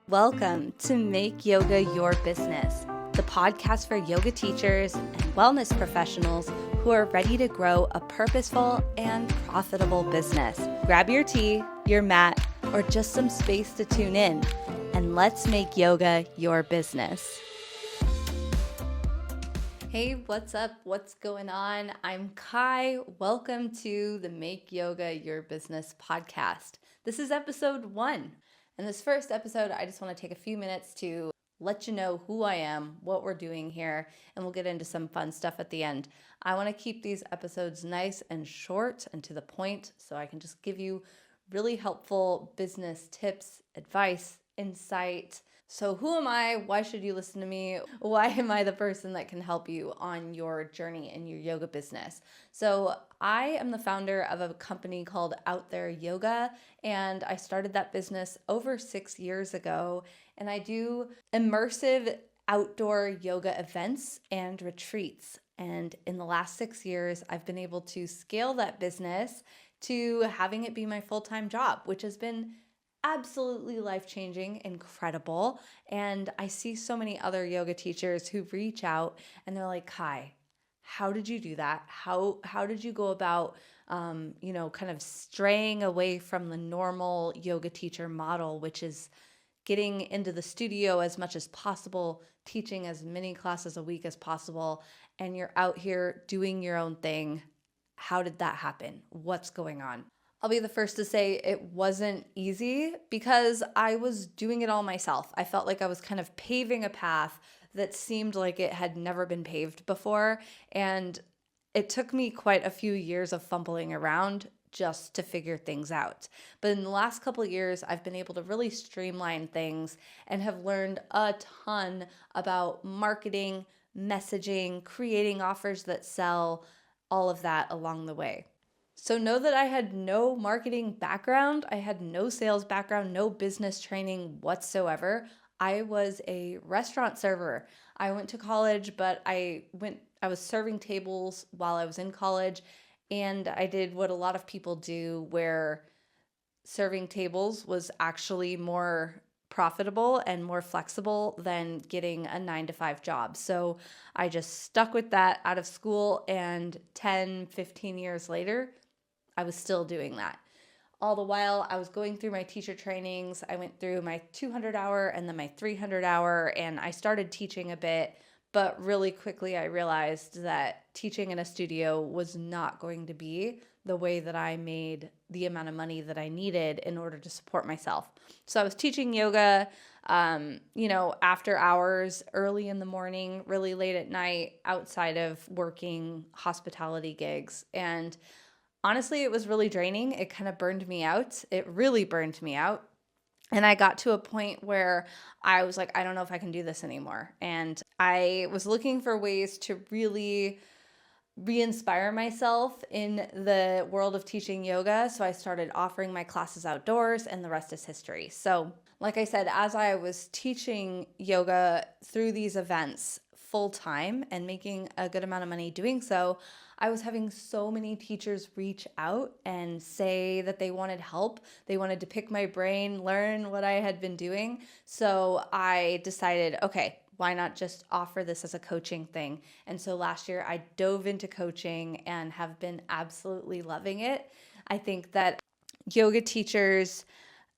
Welcome to Make Yoga Your Business, the podcast for yoga teachers and wellness professionals who are ready to grow a purposeful and profitable business. Grab your tea, your mat, or just some space to tune in, and let's make yoga your business. Hey, what's up? What's going on? I'm Kai. Welcome to the Make Yoga Your Business podcast. This is episode 1. In this first episode, I just want to take a few minutes to let you know who I am, what we're doing here, and we'll get into some fun stuff at the end. I want to keep these episodes nice and short and to the point so I can just give you really helpful business tips, advice, insight. So who am I? Why should you listen to me? Why am I the person that can help you on your journey in your yoga business? So I am the founder of a company called Out There Yoga, and I started that business over 6 years ago, and I do immersive outdoor yoga events and retreats. And in the last 6 years, I've been able to scale that business to having it be my full-time job, which has been absolutely life-changing, incredible. And I see so many other yoga teachers who reach out and they're like, Kai, how did you do that? How did you go about, kind of straying away from the normal yoga teacher model, which is getting into the studio as much as possible, teaching as many classes a week as possible, and you're out here doing your own thing. How did that happen? What's going on? I'll be the first to say it wasn't easy because I was doing it all myself. I felt like I was kind of paving a path that seemed like it had never been paved before. And it took me quite a few years of fumbling around just to figure things out. But in the last couple of years, I've been able to really streamline things and have learned a ton about marketing, messaging, creating offers that sell, all of that along the way. So know that I had no marketing background, I had no sales background, no business training whatsoever. I was a restaurant server. I went to college, but I was serving tables while I was in college, and I did what a lot of people do where serving tables was actually more profitable and more flexible than getting a 9-to-5 job. So I just stuck with that out of school, and 10, 15 years later, I was still doing that. All the while, I was going through my teacher trainings. I went through my 200-hour and then my 300-hour, and I started teaching a bit. But really quickly, I realized that teaching in a studio was not going to be the way that I made the amount of money that I needed in order to support myself. So I was teaching yoga, after hours, early in the morning, really late at night, outside of working hospitality gigs. And honestly, it was really draining. It kind of burned me out. It really burned me out. And I got to a point where I was like, I don't know if I can do this anymore. And I was looking for ways to really re-inspire myself in the world of teaching yoga. So I started offering my classes outdoors, and the rest is history. So like I said, as I was teaching yoga through these events full time and making a good amount of money doing so, I was having so many teachers reach out and say that they wanted help. They wanted to pick my brain, learn what I had been doing. So I decided, okay, why not just offer this as a coaching thing? And so last year I dove into coaching and have been absolutely loving it. I think that yoga teachers,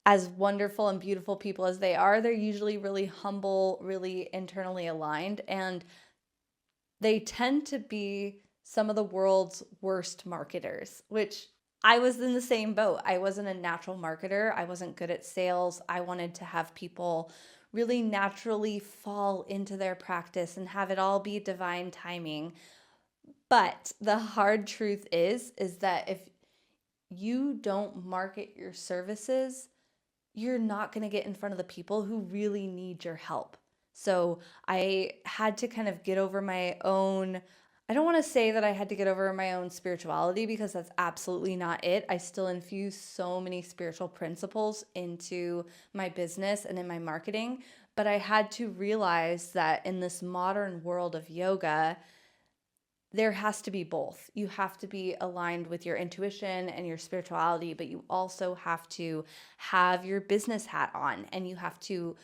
as wonderful and beautiful people as they are, they're usually really humble, really internally aligned, and they tend to be some of the world's worst marketers, which I was in the same boat. I wasn't a natural marketer. I wasn't good at sales. I wanted to have people really naturally fall into their practice and have it all be divine timing. But the hard truth is that if you don't market your services, you're not going to get in front of the people who really need your help. So I had to kind of get over my own, I don't want to say that I had to get over my own spirituality, because that's absolutely not it. I still infuse so many spiritual principles into my business and in my marketing, but I had to realize that in this modern world of yoga, there has to be both. You have to be aligned with your intuition and your spirituality, but you also have to have your business hat on, and you have to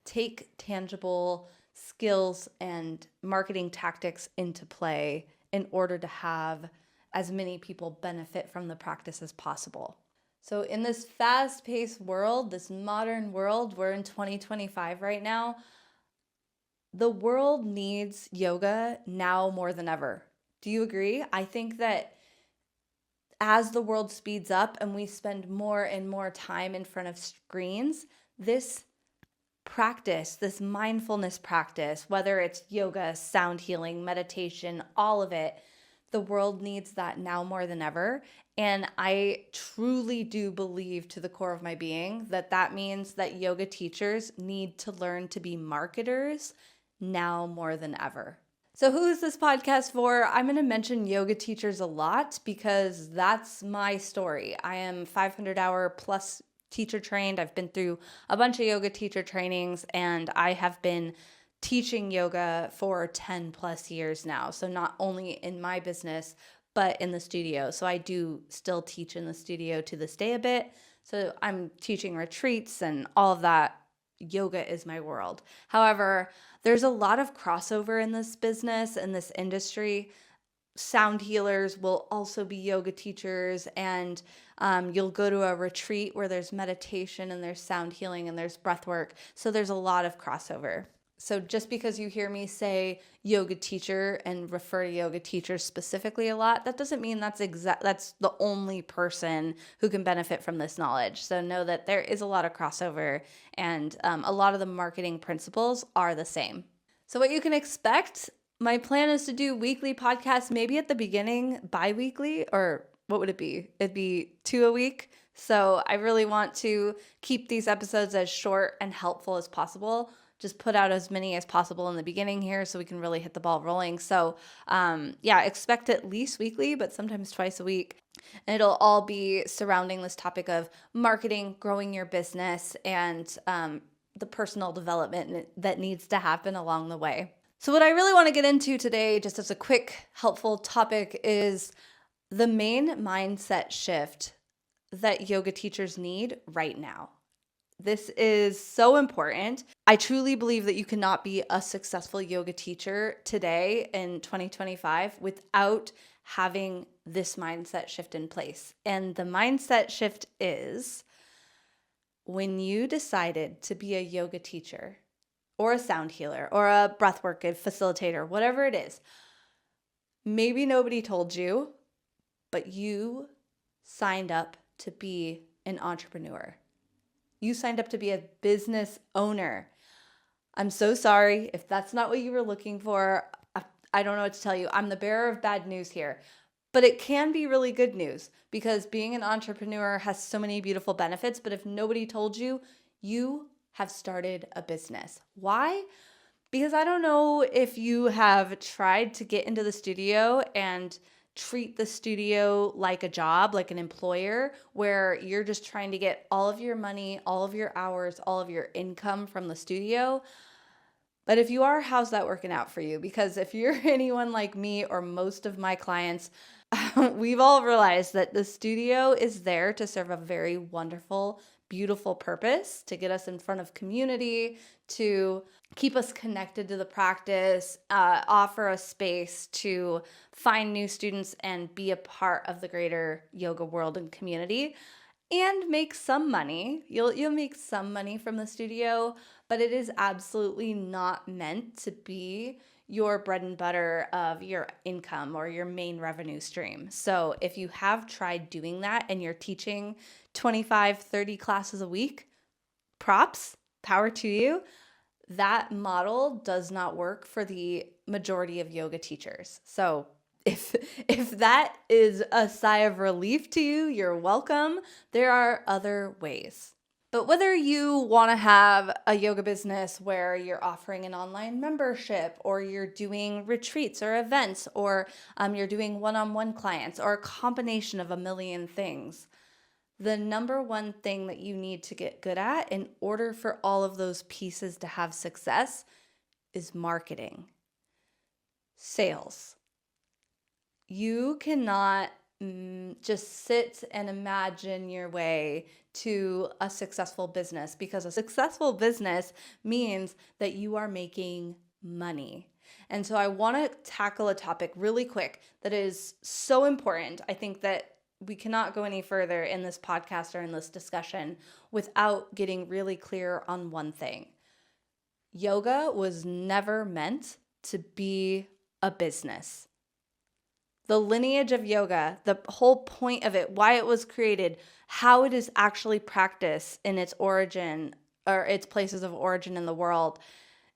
take tangible skills and marketing tactics into play in order to have as many people benefit from the practice as possible. So in this fast-paced world, this modern world, we're in 2025 right now, the world needs yoga now more than ever. Do you agree? I think that as the world speeds up and we spend more and more time in front of screens, this practice, this mindfulness practice, whether it's yoga, sound healing, meditation, all of it, the world needs that now more than ever. And I truly do believe to the core of my being that that means that yoga teachers need to learn to be marketers now more than ever. So who is this podcast for? I'm going to mention yoga teachers a lot because that's my story. I am 500-hour plus teacher trained. I've been through a bunch of yoga teacher trainings, and I have been teaching yoga for 10 plus years now. So not only in my business, but in the studio. So I do still teach in the studio to this day a bit. So I'm teaching retreats and all of that. Yoga is my world. However, there's a lot of crossover in this business, in this industry. Sound healers will also be yoga teachers, and you'll go to a retreat where there's meditation and there's sound healing and there's breath work. So there's a lot of crossover. So just because you hear me say yoga teacher and refer to yoga teachers specifically a lot, that doesn't mean that's the only person who can benefit from this knowledge. So know that there is a lot of crossover, and a lot of the marketing principles are the same. So what you can expect, my plan is to do weekly podcasts, maybe at the beginning, bi-weekly, or what would it be? It'd be 2 a week. So I really want to keep these episodes as short and helpful as possible. Just put out as many as possible in the beginning here so we can really hit the ball rolling. So expect at least weekly, but sometimes twice a week. And it'll all be surrounding this topic of marketing, growing your business, and the personal development that needs to happen along the way. So what I really want to get into today, just as a quick, helpful topic, is the main mindset shift that yoga teachers need right now. This is so important. I truly believe that you cannot be a successful yoga teacher today in 2025 without having this mindset shift in place. And the mindset shift is when you decided to be a yoga teacher or a sound healer or a breathwork facilitator, whatever it is, maybe nobody told you, but you signed up to be an entrepreneur. You signed up to be a business owner. I'm so sorry if that's not what you were looking for. I don't know what to tell you. I'm the bearer of bad news here. But it can be really good news because being an entrepreneur has so many beautiful benefits. But if nobody told you, you have started a business. Why? Because I don't know if you have tried to get into the studio and treat the studio like a job, like an employer, where you're just trying to get all of your money, all of your hours, all of your income from the studio. But if you are, how's that working out for you? Because if you're anyone like me or most of my clients, we've all realized that the studio is there to serve a very wonderful, beautiful purpose, to get us in front of community, to keep us connected to the practice, offer a space to find new students and be a part of the greater yoga world and community, and make some money. You'll make some money from the studio, but it is absolutely not meant to be your bread and butter of your income or your main revenue stream. So if you have tried doing that and you're teaching 25, 30 classes a week, props, power to you. That model does not work for the majority of yoga teachers. So if that is a sigh of relief to you, you're welcome. There are other ways. But whether you want to have a yoga business where you're offering an online membership, or you're doing retreats or events, or you're doing one-on-one clients, or a combination of a million things, the number one thing that you need to get good at in order for all of those pieces to have success is marketing. sales. You cannot just sit and imagine your way to a successful business, because a successful business means that you are making money. And so I want to tackle a topic really quick that is so important. I think that we cannot go any further in this podcast or in this discussion without getting really clear on one thing. Yoga was never meant to be a business. The lineage of yoga, the whole point of it, why it was created, how it is actually practiced in its origin or its places of origin in the world,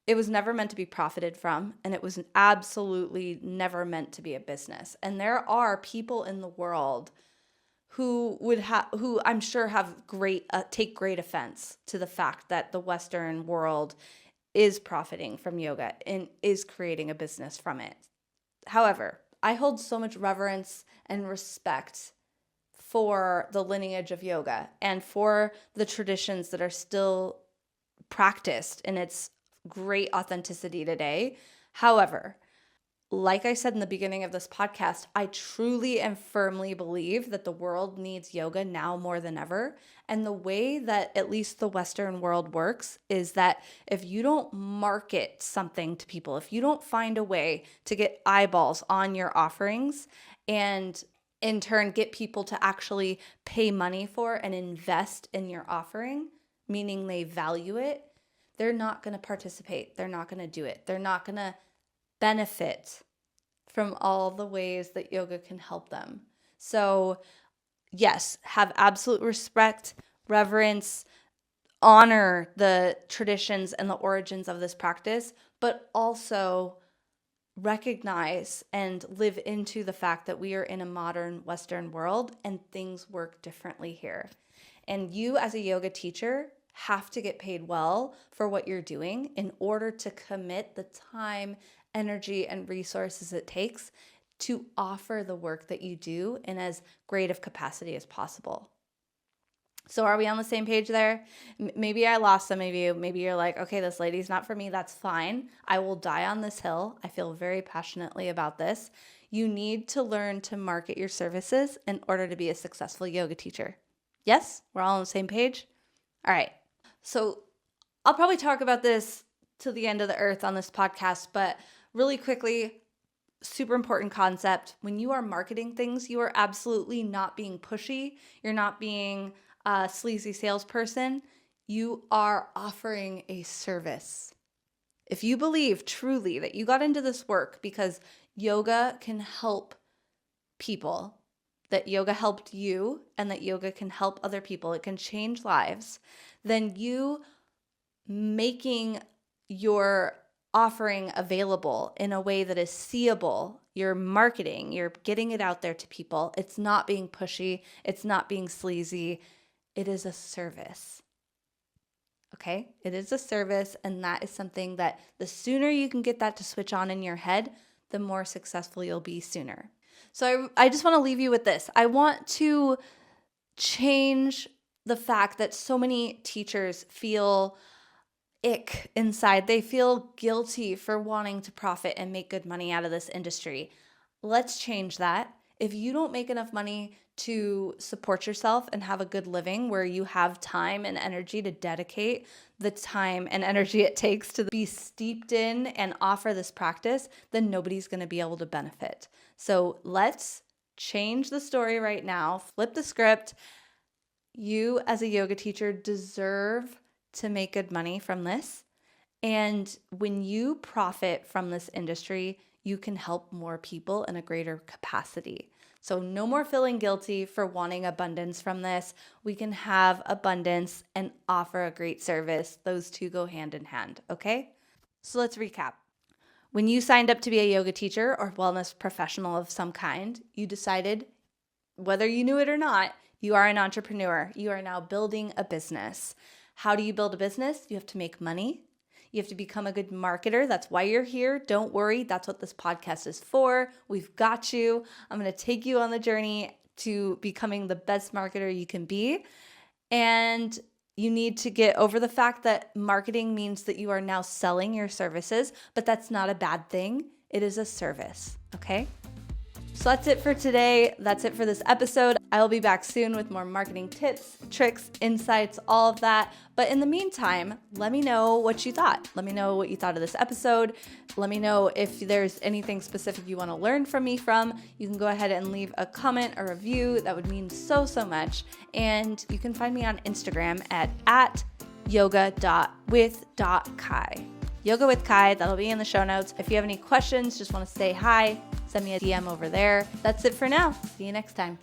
it was never meant to be profited from, and it was absolutely never meant to be a business. And there are people in the world who I'm sure have take great offense to the fact that the Western world is profiting from yoga and is creating a business from it. However, I hold so much reverence and respect for the lineage of yoga and for the traditions that are still practiced in its great authenticity today. However, like I said in the beginning of this podcast, I truly and firmly believe that the world needs yoga now more than ever. And the way that at least the Western world works is that if you don't market something to people, if you don't find a way to get eyeballs on your offerings and in turn get people to actually pay money for and invest in your offering, meaning they value it, they're not going to participate. They're not going to do it. They're not going to benefit from all the ways that yoga can help them. So yes, have absolute respect, reverence, honor the traditions and the origins of this practice, but also recognize and live into the fact that we are in a modern Western world and things work differently here. And you as a yoga teacher have to get paid well for what you're doing in order to commit the time, energy, and resources it takes to offer the work that you do in as great of capacity as possible. So are we on the same page there? Maybe I lost some of you. Maybe you're like, okay, this lady's not for me. That's fine. I will die on this hill. I feel very passionately about this. You need to learn to market your services in order to be a successful yoga teacher. Yes? We're all on the same page? All right. So I'll probably talk about this to the end of the earth on this podcast, but really quickly, super important concept. When you are marketing things, you are absolutely not being pushy. You're not being a sleazy salesperson. You are offering a service. If you believe truly that you got into this work because yoga can help people, that yoga helped you, and that yoga can help other people, it can change lives, then you making your offering available in a way that is seeable, you're marketing, you're getting it out there to people. It's not being pushy. It's not being sleazy. It is a service. Okay? It is a service, and that is something that the sooner you can get that to switch on in your head, the more successful you'll be sooner. So I just want to leave you with this. I want to change the fact that so many teachers feel ick inside. They feel guilty for wanting to profit and make good money out of this industry. Let's change that. If you don't make enough money to support yourself and have a good living where you have time and energy to dedicate the time and energy it takes to be steeped in and offer this practice, then nobody's going to be able to benefit. So let's change the story right now. Flip the script. You as a yoga teacher deserve to make good money from this. And when you profit from this industry, you can help more people in a greater capacity. So no more feeling guilty for wanting abundance from this. We can have abundance and offer a great service. Those two go hand in hand, okay? So let's recap. When you signed up to be a yoga teacher or wellness professional of some kind, you decided, whether you knew it or not, you are an entrepreneur. You are now building a business. How do you build a business? You have to make money. You have to become a good marketer. That's why you're here. Don't worry. That's what this podcast is for. We've got you. I'm going to take you on the journey to becoming the best marketer you can be. And you need to get over the fact that marketing means that you are now selling your services, but that's not a bad thing. It is a service, okay? So that's it for today. That's it for this episode. I will be back soon with more marketing tips, tricks, insights, all of that. But in the meantime, let me know what you thought. Let me know what you thought of this episode. Let me know if there's anything specific you want to learn from me from. You can go ahead and leave a comment or review. That would mean so much. And you can find me on Instagram at yoga.with.kai. Yoga with Kai, that'll be in the show notes. If you have any questions, just want to say hi, send me a DM over there. That's it for now. See you next time.